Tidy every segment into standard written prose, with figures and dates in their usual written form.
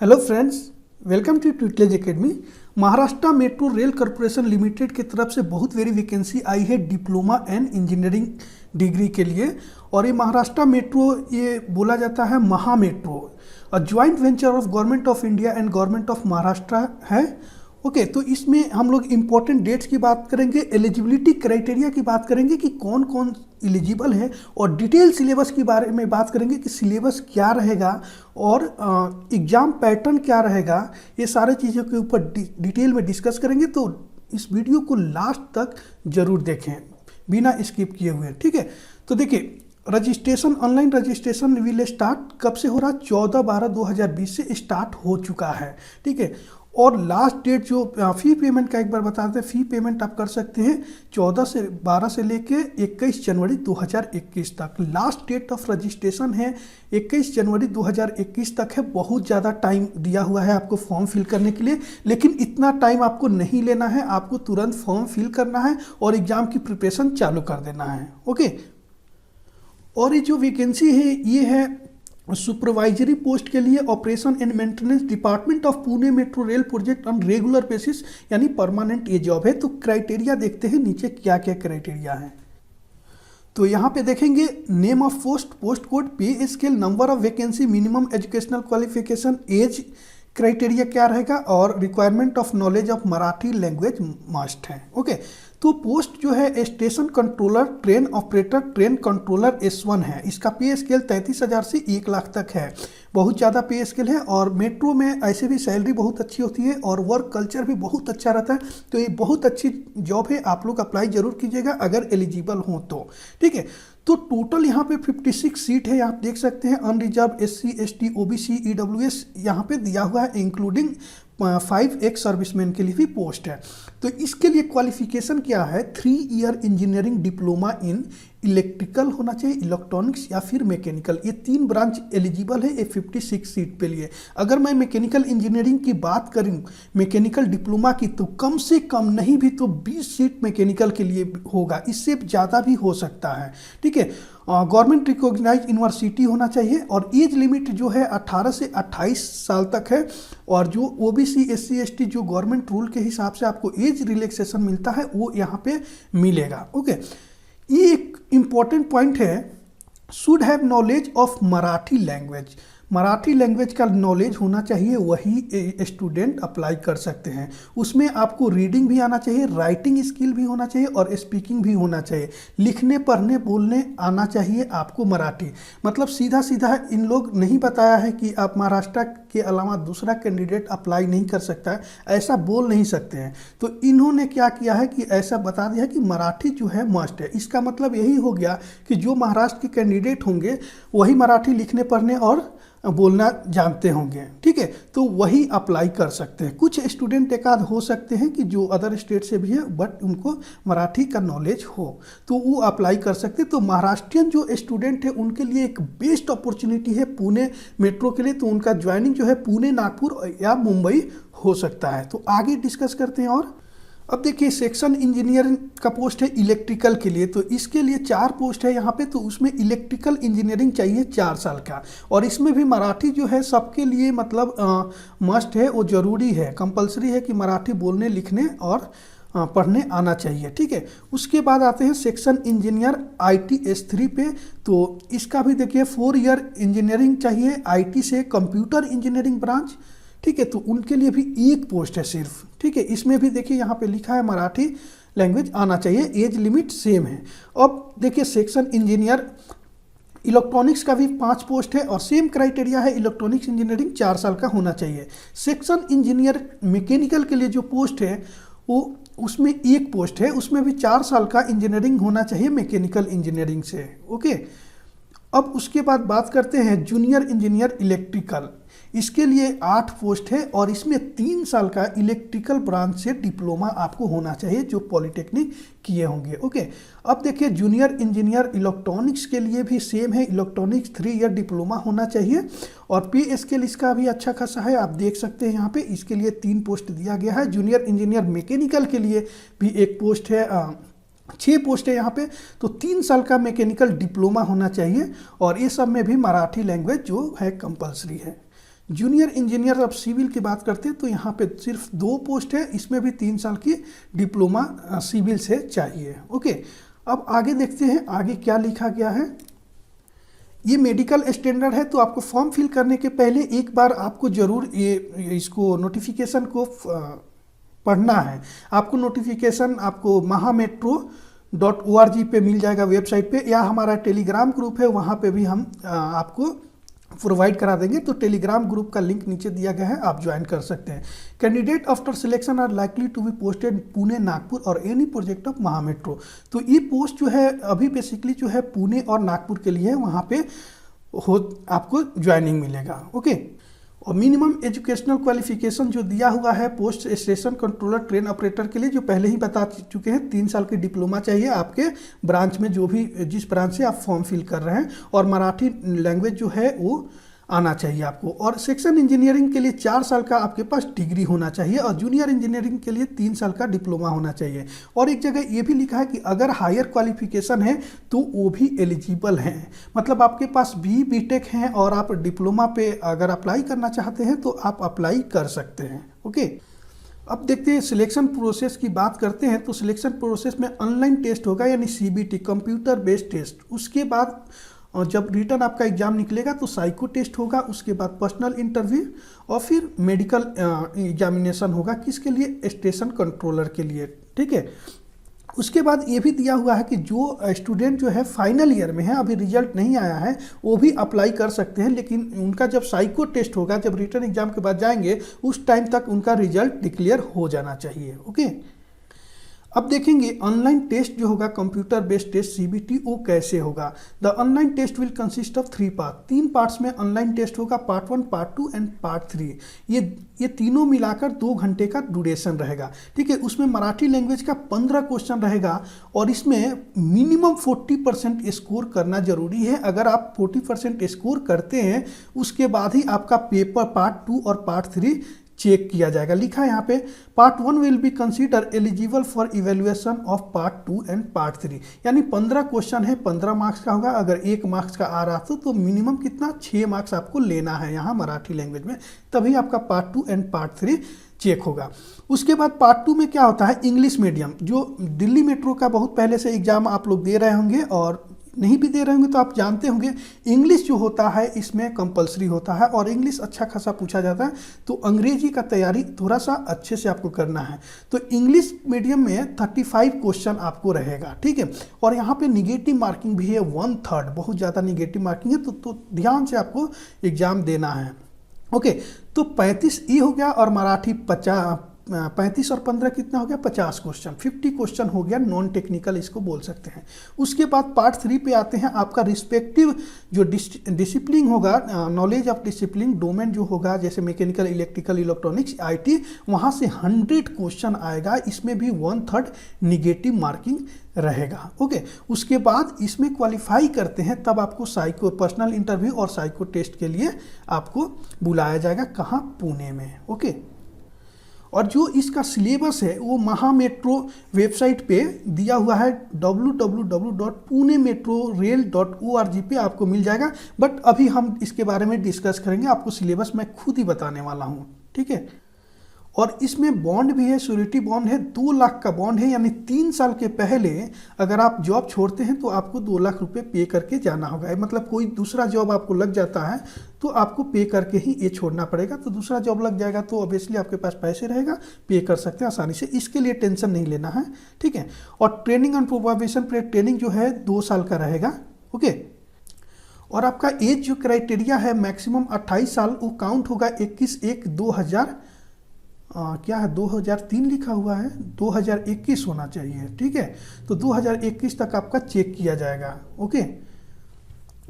Hello friends, welcome to tutelage academy. Maharashtra metro rail corporation limited की तरफ से बहुत वेरी वैकेंसी आई है डिप्लोमा एंड इंजीनियरिंग डिग्री के लिए। और ये महाराष्ट्र मेट्रो ये बोला जाता है महा metro, a joint venture of government of India and government of Maharashtra है। ओके, तो इसमें हम लोग इम्पोर्टेंट डेट्स की बात करेंगे, एलिजिबिलिटी क्राइटेरिया की बात करेंगे कि कौन कौन एलिजिबल है, और डिटेल सिलेबस के बारे में बात करेंगे कि सिलेबस क्या रहेगा और एग्ज़ाम पैटर्न क्या रहेगा। ये सारे चीज़ों के ऊपर डिटेल में डिस्कस करेंगे, तो इस वीडियो को लास्ट तक ज़रूर देखें बिना स्किप किए हुए। ठीक है, तो देखिए registration, online registration will start कब से हो रहा है? 14/12/2020 से स्टार्ट हो चुका है। ठीक है, और लास्ट डेट जो फ़ी पेमेंट का एक बार बता दें, फ़ी पेमेंट आप कर सकते हैं 12 से लेके 21 जनवरी 2021 तक। लास्ट डेट ऑफ रजिस्ट्रेशन है 21 जनवरी 2021 तक है। बहुत ज़्यादा टाइम दिया हुआ है आपको फॉर्म फिल करने के लिए, लेकिन इतना टाइम आपको नहीं लेना है। आपको तुरंत फॉर्म फिल करना है और एग्ज़ाम की प्रिपरेशन चालू कर देना है। ओके, और ये जो वैकेंसी है ये है सुपरवाइजरी पोस्ट के लिए, operation and maintenance department of Pune metro rail project on regular basis, यानी परमानेंट ये जॉब है। तो क्राइटेरिया देखते हैं नीचे क्या क्या क्राइटेरिया है। तो यहाँ पे देखेंगे name of post, post code, पे scale, number of vacancy, minimum educational qualification, age criteria क्या रहेगा, और requirement of knowledge of Marathi language must है। ओके, तो पोस्ट जो है station controller, train operator, train controller S1 है। इसका पे स्केल 33,000 से 1 लाख तक है। बहुत ज़्यादा पे स्केल है, और मेट्रो में ऐसे भी सैलरी बहुत अच्छी होती है और वर्क कल्चर भी बहुत अच्छा रहता है। तो ये बहुत अच्छी जॉब है, आप लोग अप्लाई जरूर कीजिएगा अगर एलिजिबल हो तो। ठीक है, तो टोटल यहाँ पे 56 सीट है, आप देख सकते हैं। Unreserved SC ST OBC EWS यहाँ पे दिया हुआ है, इंक्लूडिंग 5 एक्स सर्विसमैन के लिए भी पोस्ट है। तो इसके लिए क्वालिफिकेशन क्या है? 3 year engineering diploma in electrical होना चाहिए, इलेक्ट्रॉनिक्स या फिर मैकेनिकल। ये 3 ब्रांच एलिजिबल है ये 56 सीट पे लिए। अगर मैं मैकेनिकल इंजीनियरिंग की बात करूं, मैकेनिकल डिप्लोमा की, तो कम से कम नहीं भी तो 20 सीट मैकेनिकल के लिए होगा, इससे ज़्यादा भी हो सकता है। ठीक है, गवर्नमेंट रिकॉग्नाइज यूनिवर्सिटी होना चाहिए, और एज लिमिट जो है 18 से 28 साल तक है। और जो OBC SC ST जो गवर्नमेंट रूल के हिसाब से आपको एज रिलैक्सेशन मिलता है वो यहाँ पे मिलेगा। ओके, ये एक इम्पॉर्टेंट पॉइंट है, should have knowledge of Marathi language. Marathi language का नॉलेज होना चाहिए, वही स्टूडेंट अप्लाई कर सकते हैं। उसमें आपको रीडिंग भी आना चाहिए, राइटिंग स्किल भी होना चाहिए और स्पीकिंग भी होना चाहिए। लिखने पढ़ने बोलने आना चाहिए आपको मराठी। मतलब सीधा सीधा इन लोग नहीं बताया है कि आप महाराष्ट्र के अलावा दूसरा कैंडिडेट अप्लाई नहीं कर सकता है, ऐसा बोल नहीं सकते हैं। तो इन्होंने क्या किया है कि ऐसा बता दिया कि मराठी जो है मस्ट है। इसका मतलब यही हो गया कि जो महाराष्ट्र के कैंडिडेट होंगे वही मराठी लिखने पढ़ने और बोलना जानते होंगे। ठीक है, तो वही अप्लाई कर सकते हैं। कुछ स्टूडेंट एकाध हो सकते हैं कि जो अदर स्टेट से भी है बट उनको मराठी का नॉलेज हो, तो वो अप्लाई कर सकते हैं। तो महाराष्ट्रियन जो स्टूडेंट है उनके लिए एक बेस्ट अपॉर्चुनिटी है पुणे मेट्रो के लिए। तो उनका ज्वाइनिंग जो है पुणे, नागपुर या मुंबई हो सकता है। तो आगे डिस्कस करते हैं। और अब देखिए सेक्शन इंजीनियर का पोस्ट है इलेक्ट्रिकल के लिए। तो इसके लिए 4 पोस्ट है यहाँ पे। तो उसमें इलेक्ट्रिकल इंजीनियरिंग चाहिए 4 साल का, और इसमें भी मराठी जो है सबके लिए मतलब मस्ट है, वो ज़रूरी है, कंपलसरी है कि मराठी बोलने लिखने और पढ़ने आना चाहिए। ठीक है, उसके बाद आते हैं सेक्शन इंजीनियर IT S3 पे। तो इसका भी देखिए 4 ईयर इंजीनियरिंग चाहिए IT से, कंप्यूटर इंजीनियरिंग ब्रांच। ठीक है, तो उनके लिए भी 1 पोस्ट है सिर्फ। ठीक है, इसमें भी देखिए यहाँ पे लिखा है मराठी लैंग्वेज आना चाहिए, एज लिमिट सेम है। अब देखिए सेक्शन इंजीनियर इलेक्ट्रॉनिक्स का भी 5 पोस्ट है, और सेम क्राइटेरिया है, इलेक्ट्रॉनिक्स इंजीनियरिंग 4 साल का होना चाहिए। सेक्शन इंजीनियर मैकेनिकल के लिए जो पोस्ट है वो उसमें 1 पोस्ट है, उसमें भी 4 साल का इंजीनियरिंग होना चाहिए मैकेनिकल इंजीनियरिंग से। ओके, अब उसके बाद बात करते हैं जूनियर इंजीनियर इलेक्ट्रिकल। इसके लिए 8 पोस्ट है, और इसमें 3 साल का इलेक्ट्रिकल ब्रांच से डिप्लोमा आपको होना चाहिए जो पॉलिटेक्निक किए होंगे। ओके, अब देखिए जूनियर इंजीनियर इलेक्ट्रॉनिक्स के लिए भी सेम है, इलेक्ट्रॉनिक्स 3 ईयर डिप्लोमा होना चाहिए, और पे स्केल इसका भी अच्छा खासा है, आप देख सकते हैं यहाँ पे। इसके लिए 3 पोस्ट दिया गया है। जूनियर इंजीनियर मैकेनिकल के लिए भी 1 पोस्ट है, 6 पोस्ट है यहाँ पे। तो 3 साल का मैकेनिकल डिप्लोमा होना चाहिए, और ये सब में भी मराठी लैंग्वेज जो है कंपलसरी है। जूनियर इंजीनियर अब सिविल की बात करते हैं तो यहाँ पे सिर्फ 2 पोस्ट है, इसमें भी 3 साल की डिप्लोमा सिविल से चाहिए। ओके, अब आगे देखते हैं आगे क्या लिखा गया है। ये मेडिकल स्टैंडर्ड है, तो आपको फॉर्म फिल करने के पहले एक बार आपको ज़रूर ये इसको नोटिफिकेशन को पढ़ना है। आपको नोटिफिकेशन आपको mahametro.org पे मिल जाएगा वेबसाइट पे, या हमारा टेलीग्राम ग्रुप है वहाँ पे भी हम आपको प्रोवाइड करा देंगे। तो टेलीग्राम ग्रुप का लिंक नीचे दिया गया है, आप ज्वाइन कर सकते हैं। Candidate after selection are likely to be posted Pune, Nagpur और एनी प्रोजेक्ट ऑफ महामेट्रो। तो ये पोस्ट जो है अभी बेसिकली जो है पुणे और नागपुर के लिए है, वहाँ पे आपको ज्वाइनिंग मिलेगा। ओके, और मिनिमम एजुकेशनल क्वालिफिकेशन जो दिया हुआ है post station controller train operator के लिए, जो पहले ही बता चुके हैं, 3 साल की डिप्लोमा चाहिए आपके ब्रांच में, जो भी जिस ब्रांच से आप फॉर्म फिल कर रहे हैं, और मराठी लैंग्वेज जो है वो आना चाहिए आपको। और सेक्शन इंजीनियरिंग के लिए 4 साल का आपके पास डिग्री होना चाहिए, और जूनियर इंजीनियरिंग के लिए 3 साल का डिप्लोमा होना चाहिए। और एक जगह ये भी लिखा है कि अगर हायर क्वालिफिकेशन है तो वो भी एलिजिबल हैं, मतलब आपके पास BTech हैं और आप डिप्लोमा पे अगर अप्लाई करना चाहते हैं तो आप अप्लाई कर सकते हैं। ओके, अब देखते हैं सिलेक्शन प्रोसेस की बात करते हैं। तो सिलेक्शन प्रोसेस में ऑनलाइन टेस्ट होगा, यानी CBT कंप्यूटर बेस्ड टेस्ट। उसके बाद और जब रिटर्न आपका एग्जाम निकलेगा तो साइको टेस्ट होगा, उसके बाद पर्सनल इंटरव्यू और फिर मेडिकल एग्जामिनेशन होगा। किसके लिए? स्टेशन कंट्रोलर के लिए। ठीक है, उसके बाद ये भी दिया हुआ है कि जो स्टूडेंट जो है फाइनल ईयर में है, अभी रिजल्ट नहीं आया है, वो भी अप्लाई कर सकते हैं, लेकिन उनका जब साइको टेस्ट होगा, जब रिटर्न एग्जाम के बाद जाएंगे, उस टाइम तक उनका रिजल्ट डिक्लेयर हो जाना चाहिए। ओके, अब देखेंगे ऑनलाइन टेस्ट जो होगा कंप्यूटर बेस्ड टेस्ट CBT वो कैसे होगा। The online test will consist of 3 part. 3 parts में ऑनलाइन टेस्ट होगा, पार्ट 1, पार्ट 2 एंड पार्ट 3। ये तीनों मिलाकर 2 घंटे का ड्यूरेशन रहेगा। ठीक है, उसमें मराठी लैंग्वेज का 15 क्वेश्चन रहेगा, और इसमें मिनिमम 40% स्कोर करना जरूरी है। अगर आप 40% स्कोर करते हैं, उसके बाद ही आपका पेपर पार्ट 2 और पार्ट 3 चेक किया जाएगा। लिखा है यहाँ पे part 1 will be consider eligible for evaluation of part 2 and part 3। यानी 15 क्वेश्चन है, 15 मार्क्स का होगा। अगर 1 मार्क्स का आ रहा तो मिनिमम कितना 6 मार्क्स आपको लेना है यहाँ मराठी लैंग्वेज में, तभी आपका पार्ट 2 एंड पार्ट 3 चेक होगा। उसके बाद पार्ट 2 में क्या होता है, इंग्लिश मीडियम, जो दिल्ली मेट्रो का बहुत पहले से एग्जाम आप लोग दे रहे होंगे, और नहीं भी दे रहे होंगे तो आप जानते होंगे इंग्लिश जो होता है इसमें कंपलसरी होता है, और इंग्लिश अच्छा खासा पूछा जाता है। तो अंग्रेजी का तैयारी थोड़ा सा अच्छे से आपको करना है। तो इंग्लिश मीडियम में 35 क्वेश्चन आपको रहेगा। ठीक है, और यहाँ पे निगेटिव मार्किंग भी है 1/3, बहुत ज़्यादा निगेटिव मार्किंग है, तो ध्यान से आपको एग्जाम देना है। ओके, तो 35 ये हो गया, और मराठी 35 और 15 कितना हो गया, 50 क्वेश्चन, 50 क्वेश्चन हो गया नॉन टेक्निकल, इसको बोल सकते हैं। उसके बाद पार्ट 3 पे आते हैं, आपका रिस्पेक्टिव जो डिसिप्लिन होगा, नॉलेज ऑफ डिसिप्लिन डोमेन जो होगा, जैसे मैकेनिकल, इलेक्ट्रिकल, इलेक्ट्रॉनिक्स, IT, वहाँ से 100 क्वेश्चन आएगा। इसमें भी 1/3 निगेटिव मार्किंग रहेगा। ओके, उसके बाद इसमें क्वालिफाई करते हैं तब आपको साइको पर्सनल इंटरव्यू और साइको टेस्ट के लिए आपको बुलाया जाएगा। कहाँ? पुणे में। ओके, और जो इसका सिलेबस है वो महामेट्रो वेबसाइट पे दिया हुआ है, www.punemetrorail.org पे आपको मिल जाएगा। बट अभी हम इसके बारे में डिस्कस करेंगे, आपको सिलेबस मैं खुद ही बताने वाला हूँ। ठीक है, और इसमें बॉन्ड भी है, श्योरिटी बॉन्ड है, 2 लाख का बॉन्ड है, यानी 3 साल के पहले अगर आप जॉब छोड़ते हैं तो आपको 2 लाख रुपए पे करके जाना होगा। मतलब कोई दूसरा जॉब आपको लग जाता है तो आपको पे करके ही ये छोड़ना पड़ेगा। तो दूसरा जॉब लग जाएगा तो ऑब्वियसली आपके पास पैसे रहेगा, पे कर सकते हैं आसानी से, इसके लिए टेंशन नहीं लेना है। ठीक है, और training and probation period training जो है 2 साल का रहेगा। ओके, और आपका एज जो क्राइटेरिया है मैक्सिमम 28 साल, वो काउंट होगा 21/1/2000 क्या है 2003 लिखा हुआ है, 2021 होना चाहिए। ठीक है, तो 2021 तक आपका चेक किया जाएगा। ओके,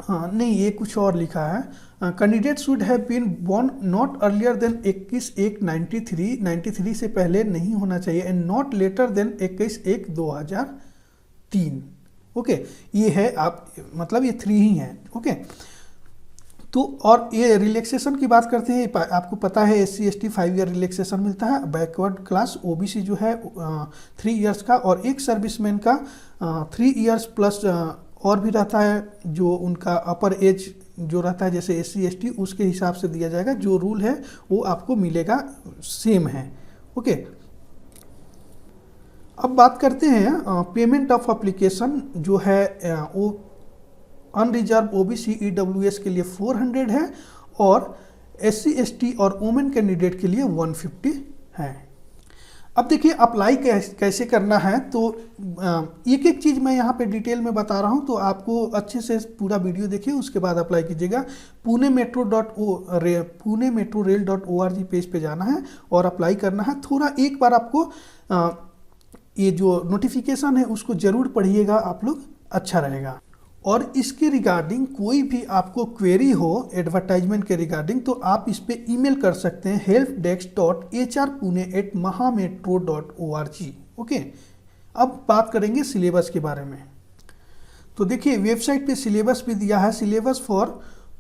हाँ नहीं, ये कुछ और लिखा है, candidate should have been born not earlier than 21/1/93 से पहले नहीं होना चाहिए, and not later than 21/1/2003। Okay, ये है आप मतलब ये 3 ही है। ओके, तो और ये रिलैक्सेशन की बात करते हैं, आपको पता है SC/ST 5 ईयर रिलैक्सेशन मिलता है, बैकवर्ड क्लास OBC जो है 3 इयर्स का, और एक सर्विसमैन का 3 इयर्स प्लस और भी रहता है, जो उनका अपर एज जो रहता है जैसे SC ST उसके हिसाब से दिया जाएगा, जो रूल है वो आपको मिलेगा, सेम है। ओके, अब बात करते हैं पेमेंट ऑफ एप्लीकेशन जो है वो अनरिजर्व OBC EWS के लिए 400 है और SC ST और वुमेन कैंडिडेट के लिए 150 है। अब देखिए अप्लाई कैसे करना है, तो एक एक चीज़ मैं यहाँ पे डिटेल में बता रहा हूँ, तो आपको अच्छे से पूरा वीडियो देखिए, उसके बाद अप्लाई कीजिएगा। punemetrorail.org पेज पे जाना है और अप्लाई करना है। थोड़ा एक बार आपको ये जो नोटिफिकेशन है उसको ज़रूर पढ़िएगा आप लोग, अच्छा रहेगा। और इसके रिगार्डिंग कोई भी आपको क्वेरी हो एडवर्टाइजमेंट के रिगार्डिंग, तो आप इस पे ईमेल कर सकते हैं helpdesk.hrpune@mahametro.org। ओके, अब बात करेंगे सिलेबस के बारे में। तो देखिए वेबसाइट पे सिलेबस भी दिया है। Syllabus for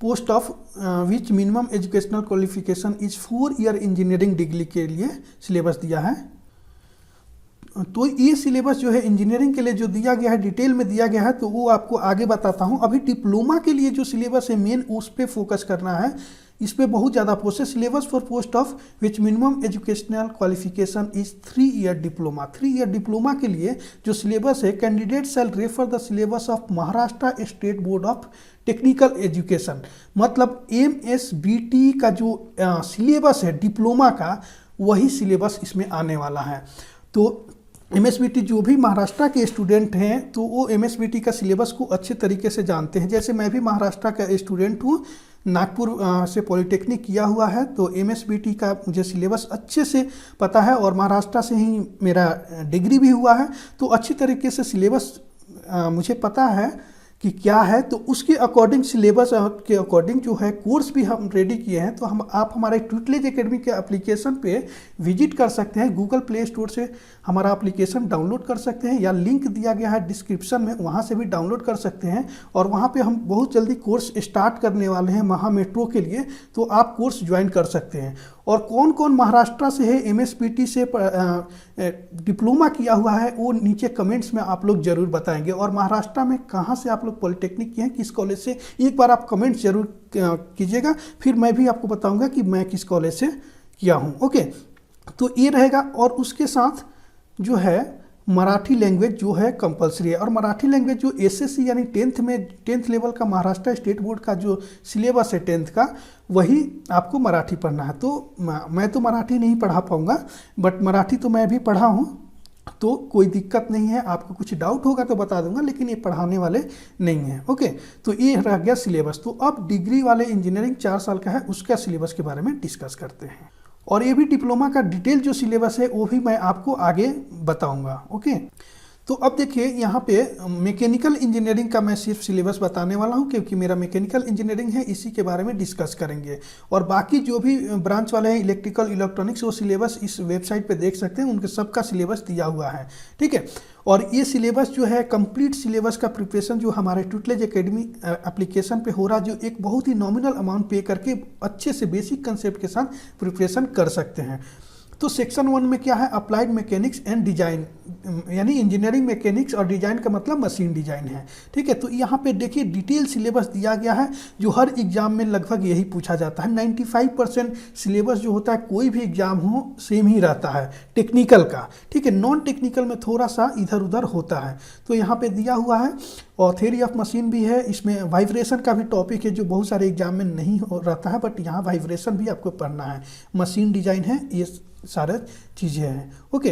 post of which minimum educational qualification is 4 year engineering degree के लिए सिलेबस दिया है। तो ये सिलेबस जो है इंजीनियरिंग के लिए जो दिया गया है, डिटेल में दिया गया है, तो वो आपको आगे बताता हूँ। अभी डिप्लोमा के लिए जो सिलेबस है मेन उस पर फोकस करना है, इस पर बहुत ज़्यादा process. Syllabus for post of which minimum educational qualification is 3 year diploma. 3 year diploma के लिए जो सिलेबस है, candidate shell refer the syllabus of Maharashtra state board of technical education. मतलब MSBT का जो सिलेबस है डिप्लोमा का, वही सिलेबस इसमें आने वाला है। तो MSBT जो भी महाराष्ट्र के स्टूडेंट हैं तो वो MSBT का सिलेबस को अच्छे तरीके से जानते हैं। जैसे मैं भी महाराष्ट्र का स्टूडेंट हूँ, नागपुर से पॉलिटेक्निक किया हुआ है, तो MSBT का मुझे सिलेबस अच्छे से पता है और महाराष्ट्र से ही मेरा डिग्री भी हुआ है, तो अच्छी तरीके से सिलेबस मुझे पता है कि क्या है। तो उसके अकॉर्डिंग सिलेबस के अकॉर्डिंग जो है कोर्स भी हम रेडी किए हैं। तो आप हमारे ट्विटलेज एकेडमी के एप्लीकेशन पे विजिट कर सकते हैं, गूगल प्ले स्टोर से हमारा एप्लीकेशन डाउनलोड कर सकते हैं, या लिंक दिया गया है डिस्क्रिप्शन में, वहाँ से भी डाउनलोड कर सकते हैं। और वहाँ पे हम बहुत जल्दी कोर्स स्टार्ट करने वाले हैं महा मेट्रो के लिए, तो आप कोर्स ज्वाइन कर सकते हैं। और कौन कौन महाराष्ट्र से है, MSBT से डिप्लोमा किया हुआ है, वो नीचे कमेंट्स में आप लोग जरूर बताएंगे। और महाराष्ट्र में कहाँ से आप लोग पॉलिटेक्निक किए हैं, किस कॉलेज से, एक बार आप कमेंट्स जरूर कीजिएगा, फिर मैं भी आपको बताऊंगा कि मैं किस कॉलेज से किया हूँ। ओके, तो ये रहेगा। और उसके साथ जो है मराठी लैंग्वेज जो है कंपलसरी है। और मराठी लैंग्वेज जो SSC यानी 10th लेवल का महाराष्ट्र स्टेट बोर्ड का जो सिलेबस है 10th का, वही आपको मराठी पढ़ना है। तो मैं तो मराठी नहीं पढ़ा पाऊँगा, बट मराठी तो मैं भी पढ़ा हूँ, तो कोई दिक्कत नहीं है। आपको कुछ डाउट होगा तो बता दूंगा, लेकिन ये पढ़ाने वाले नहीं हैं। ओके, तो ये रह गया सिलेबस। तो अब डिग्री वाले इंजीनियरिंग 4 साल का है, उसका सिलेबस के बारे में डिस्कस करते हैं। और ये भी डिप्लोमा का डिटेल जो सिलेबस है वो भी मैं आपको आगे बताऊंगा। ओके, तो अब देखिए यहाँ पे मैकेनिकल इंजीनियरिंग का मैं सिर्फ सिलेबस बताने वाला हूँ, क्योंकि मेरा मैकेनिकल इंजीनियरिंग है, इसी के बारे में डिस्कस करेंगे। और बाकी जो भी ब्रांच वाले हैं इलेक्ट्रिकल इलेक्ट्रॉनिक्स, वो सिलेबस इस वेबसाइट पे देख सकते हैं, उनके सबका सिलेबस दिया हुआ है। ठीक है, और ये सिलेबस जो है कंप्लीट सिलेबस का प्रिपरेशन जो हमारे ट्विटलेज एकेडमी एप्लीकेशन पे हो रहा है, जो एक बहुत ही नॉमिनल अमाउंट पे करके अच्छे से बेसिक कंसेप्ट के साथ प्रिपरेशन कर सकते हैं। तो सेक्शन 1 में क्या है, अप्लाइड मैकेनिक्स एंड डिजाइन, यानी इंजीनियरिंग मैकेनिक्स और डिजाइन का मतलब मशीन डिजाइन है। ठीक है, तो यहाँ पे देखिए डिटेल सिलेबस दिया गया है, जो हर एग्जाम में लगभग यही पूछा जाता है। 95% सिलेबस जो होता है कोई भी एग्जाम हो सेम ही रहता है टेक्निकल का। ठीक है, नॉन टेक्निकल में थोड़ा सा इधर उधर होता है, तो यहाँ पे दिया हुआ है। और थ्योरी ऑफ मशीन भी है, इसमें वाइब्रेशन का भी टॉपिक है जो बहुत सारे एग्जाम में नहीं रहता है, बट यहाँ वाइब्रेशन भी आपको पढ़ना है। मशीन डिजाइन है, ये सारे चीज़ें हैं। ओके,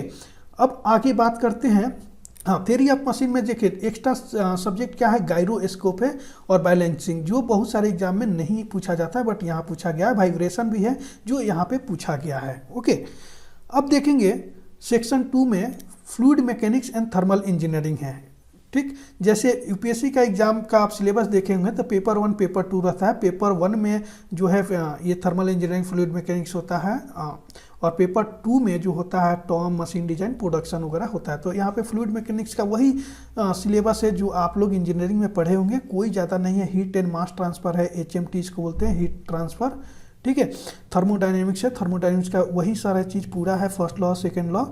अब आगे बात करते हैं। हाँ, थ्योरी ऑफ मशीन में देखिए एक्स्ट्रा सब्जेक्ट क्या है, गायरोस्कोप है और बैलेंसिंग, जो बहुत सारे एग्जाम में नहीं पूछा जाता है, बट यहाँ पूछा गया है। वाइब्रेशन भी है जो यहाँ पे पूछा गया है। ओके, अब देखेंगे सेक्शन 2 में fluid mechanics and thermal engineering है। ठीक, जैसे UPSC का एग्जाम का आप सिलेबस देखे होंगे तो पेपर 1 पेपर 2 रहता है। पेपर 1 में जो है ये थर्मल इंजीनियरिंग फ्लूइड मैकेनिक्स होता है, और पेपर 2 में जो होता है टॉम, मशीन डिजाइन, प्रोडक्शन वगैरह होता है। तो यहाँ पे फ्लूइड मैकेनिक्स का वही सिलेबस है जो आप लोग इंजीनियरिंग में पढ़े होंगे, कोई ज़्यादा नहीं है। हीट एंड मास ट्रांसफ़र है, HMT इसको बोलते हैं, हीट ट्रांसफ़र। ठीक है, थर्मोडाइनमिक्स है, थर्मोडाइनमिक्स का वही सारा चीज़ पूरा है, first law second law.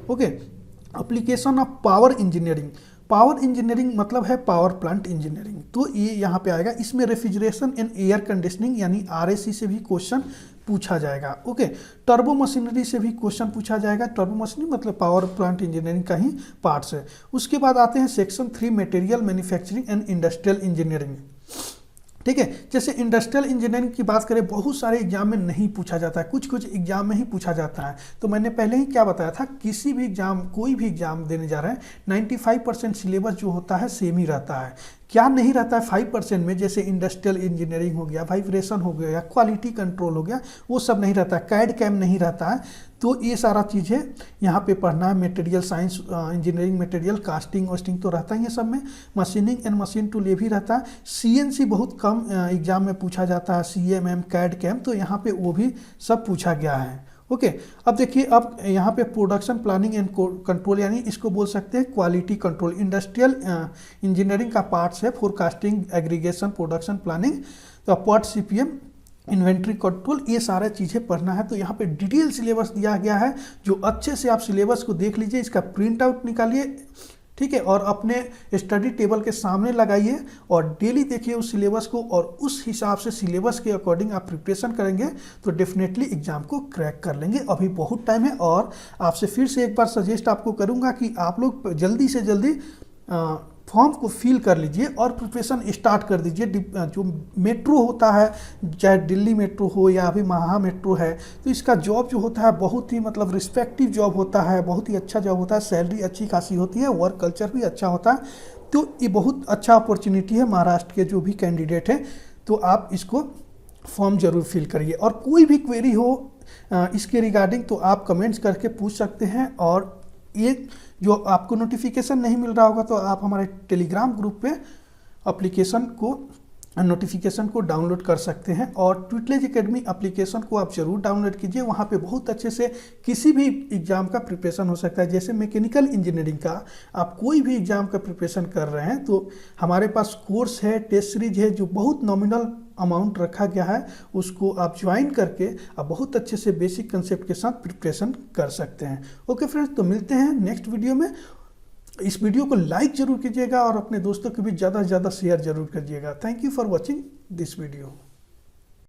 Okay, application of power engineering, power engineering मतलब है पावर प्लांट इंजीनियरिंग, तो ये यहाँ पे आएगा। इसमें रेफ्रिजरेशन एंड एयर कंडीशनिंग यानी RAC से भी क्वेश्चन पूछा जाएगा। ओके, टर्बो मशीनरी से भी क्वेश्चन पूछा जाएगा। टर्बो मशीनरी मतलब पावर प्लांट इंजीनियरिंग का ही पार्ट्स है। उसके बाद आते हैं section 3 material manufacturing and industrial engineering. ठीक है, जैसे इंडस्ट्रियल इंजीनियरिंग की बात करें, बहुत सारे एग्जाम में नहीं पूछा जाता है, कुछ कुछ एग्जाम में ही पूछा जाता है। तो मैंने पहले ही क्या बताया था, किसी भी एग्जाम, कोई भी एग्जाम देने जा रहे हैं 95% सिलेबस जो होता है सेम ही रहता है। क्या नहीं रहता है 5% में, जैसे इंडस्ट्रियल इंजीनियरिंग हो गया, वाइब्रेशन हो गया, क्वालिटी कंट्रोल हो गया, वो सब नहीं रहता है। कैड कैम नहीं रहता है। तो ये सारा चीज़ें यहाँ पे पढ़ना है। Material science engineering, material casting वस्टिंग तो रहता ही है सब में। मशीनिंग एंड मशीन टूल ये भी रहता है। CNC बहुत कम एग्जाम में पूछा जाता है, CMM, कैड कैम, तो यहाँ पे वो भी सब पूछा गया है। ओके, अब देखिए, अब यहाँ पे प्रोडक्शन प्लानिंग एंड कंट्रोल यानी इसको बोल सकते हैं क्वालिटी कंट्रोल, इंडस्ट्रियल इंजीनियरिंग का पार्ट्स है। फोरकास्टिंग, एग्रीगेशन, प्रोडक्शन प्लानिंग, तो POT CPM, इन्वेंट्री कंट्रोल, ये सारे चीज़ें पढ़ना है। तो यहाँ पे डिटेल सिलेबस दिया गया है, जो अच्छे से आप सिलेबस को देख लीजिए, इसका प्रिंट आउट निकालिए, ठीक है, और अपने स्टडी टेबल के सामने लगाइए और डेली देखिए उस सिलेबस को, और उस हिसाब से सिलेबस के अकॉर्डिंग आप प्रिपरेशन करेंगे तो डेफिनेटली एग्जाम को क्रैक कर लेंगे। अभी बहुत टाइम है, और आपसे फिर से एक बार सजेस्ट आपको करूंगा कि आप लोग जल्दी से जल्दी फॉर्म को फिल कर लीजिए और प्रिपरेशन स्टार्ट कर दीजिए। जो मेट्रो होता है, चाहे दिल्ली मेट्रो हो या अभी महा मेट्रो है, तो इसका जॉब जो होता है बहुत ही मतलब रिस्पेक्टिव जॉब होता है, बहुत ही अच्छा जॉब होता है, सैलरी अच्छी खासी होती है, वर्क कल्चर भी अच्छा होता है। तो ये बहुत अच्छा अपॉर्चुनिटी है महाराष्ट्र के जो भी कैंडिडेट हैं, तो आप इसको फॉर्म जरूर फिल करिए। और कोई भी क्वेरी हो इसके रिगार्डिंग तो आप कमेंट्स करके पूछ सकते हैं। और ये जो आपको नोटिफिकेशन नहीं मिल रहा होगा तो आप हमारे टेलीग्राम ग्रुप पे एप्लीकेशन को, नोटिफिकेशन को डाउनलोड कर सकते हैं। और ट्विटलेज एकेडमी एप्लीकेशन को आप जरूर डाउनलोड कीजिए, वहाँ पे बहुत अच्छे से किसी भी एग्जाम का प्रिपरेशन हो सकता है। जैसे मैकेनिकल इंजीनियरिंग का आप कोई भी एग्जाम का प्रिपरेशन कर रहे हैं तो हमारे पास कोर्स है, टेस्ट सीरीज है, जो बहुत नॉमिनल अमाउंट रखा गया है, उसको आप ज्वाइन करके आप बहुत अच्छे से बेसिक कंसेप्ट के साथ प्रिपरेशन कर सकते हैं। ओके फ्रेंड्स, तो मिलते हैं नेक्स्ट वीडियो में। इस वीडियो को लाइक जरूर कीजिएगा और अपने दोस्तों को भी ज़्यादा से ज़्यादा शेयर जरूर करिएगा। Thank you for watching this video.